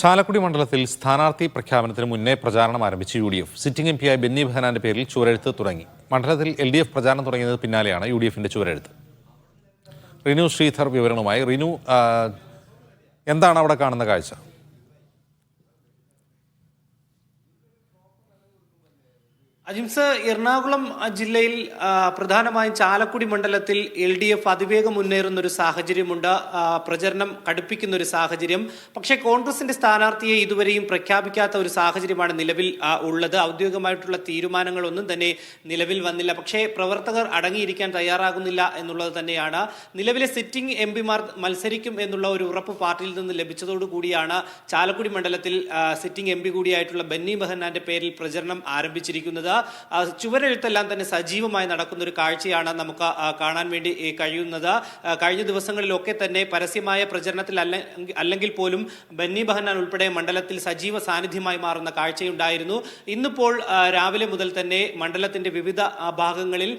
ചാലക്കുടി മണ്ഡലത്തിൽ സ്ഥാനാർത്ഥി പ്രഖ്യാപനത്തിന് മുന്നേ പ്രചാരണം ആരംഭിച്ച UDF സിറ്റിംഗ് MP ബെന്നി ബെഹനാന്റെ പേരിൽ ചുവരെഴുത്ത് തുടങ്ങി. മണ്ഡലത്തിൽ LDF പ്രചാരണം തുടങ്ങിയത് പിന്നാലെയാണ് UDFന്റെ ചുവരെഴുത്ത്. റിനു ശ്രീധർ വിവരണവുമായി. റിനു, എന്താണ് അവിടെ കാണുന്ന കാഴ്ച? അജിംസ്, എറണാകുളം ജില്ലയിൽ പ്രധാനമായും ചാലക്കുടി മണ്ഡലത്തിൽ LDF അതിവേഗം മുന്നേറുന്ന ഒരു സാഹചര്യമുണ്ട്. പ്രചരണം കടുപ്പിക്കുന്ന ഒരു സാഹചര്യം. പക്ഷേ കോൺഗ്രസിന്റെ സ്ഥാനാർത്ഥിയെ ഇതുവരെയും പ്രഖ്യാപിക്കാത്ത ഒരു സാഹചര്യമാണ് നിലവിൽ ഉള്ളത്. ഔദ്യോഗികമായിട്ടുള്ള തീരുമാനങ്ങളൊന്നും തന്നെ നിലവിൽ വന്നില്ല. പക്ഷേ പ്രവർത്തകർ അടങ്ങിയിരിക്കാൻ തയ്യാറാകുന്നില്ല എന്നുള്ളത് തന്നെയാണ്. നിലവിലെ സിറ്റിംഗ് MP മത്സരിക്കും എന്നുള്ള ഒരു ഉറപ്പ് പാർട്ടിയിൽ നിന്ന് ലഭിച്ചതോടുകൂടിയാണ് ചാലക്കുടി മണ്ഡലത്തിൽ സിറ്റിംഗ് MP കൂടിയായിട്ടുള്ള ബെന്നി ബെഹനാന്റെ പേരിൽ പ്രചരണം ആരംഭിച്ചിരിക്കുന്നത്. ചുവരെഴുത്തെല്ലാം തന്നെ സജീവമായി നടക്കുന്ന ഒരു കാഴ്ചയാണ് നമുക്ക് കാണാൻ വേണ്ടി കഴിയുന്നത്. കഴിഞ്ഞ ദിവസങ്ങളിലൊക്കെ തന്നെ പരസ്യമായ പ്രചരണത്തിൽ അല്ലെങ്കിൽ പോലും ബെന്നി ബെഹനാൻ ഉൾപ്പെടെ മണ്ഡലത്തിൽ സജീവ സാന്നിധ്യമായി മാറുന്ന കാഴ്ചയുണ്ടായിരുന്നു. ഇന്നിപ്പോൾ രാവിലെ മുതൽ തന്നെ മണ്ഡലത്തിന്റെ വിവിധ ഭാഗങ്ങളിൽ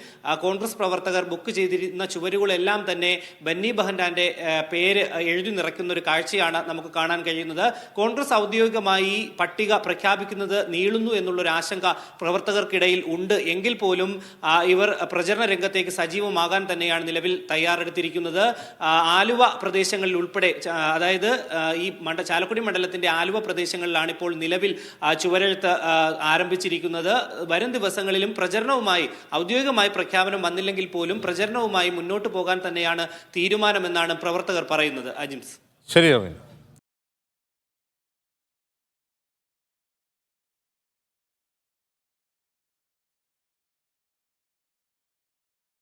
കോൺഗ്രസ് പ്രവർത്തകർ ബുക്ക് ചെയ്തിരുന്ന ചുവരുകളെല്ലാം തന്നെ ബെന്നി ബെഹനാന്റെ പേര് എഴുതി നിറയ്ക്കുന്ന ഒരു കാഴ്ചയാണ് നമുക്ക് കാണാൻ കഴിയുന്നത്. കോൺഗ്രസ് ഔദ്യോഗികമായി പട്ടിക പ്രഖ്യാപിക്കുന്നത് നീളുന്നു എന്നുള്ളൊരു ആശങ്ക പ്രവർത്തകർക്കിടയിൽ ഉണ്ട്. എങ്കിൽ പോലും ഇവർ പ്രചരണ രംഗത്തേക്ക് സജീവമാകാൻ തന്നെയാണ് നിലവിൽ തയ്യാറെടുത്തിരിക്കുന്നത്. ആലുവ പ്രദേശങ്ങളിൽ ഉൾപ്പെടെ, അതായത് ഈ ചാലക്കുടി മണ്ഡലത്തിന്റെ ആലുവ പ്രദേശങ്ങളിലാണ് ഇപ്പോൾ നിലവിൽ ചുവരെഴുത്ത് ആരംഭിച്ചിരിക്കുന്നത്. വരും ദിവസങ്ങളിലും പ്രചരണവുമായി, ഔദ്യോഗികമായി പ്രഖ്യാപനം വന്നില്ലെങ്കിൽ പോലും പ്രചരണവുമായി മുന്നോട്ട് പോകാൻ തന്നെയാണ് തീരുമാനമെന്നാണ് പ്രവർത്തകർ പറയുന്നത്. അജിംസ്, ശരി.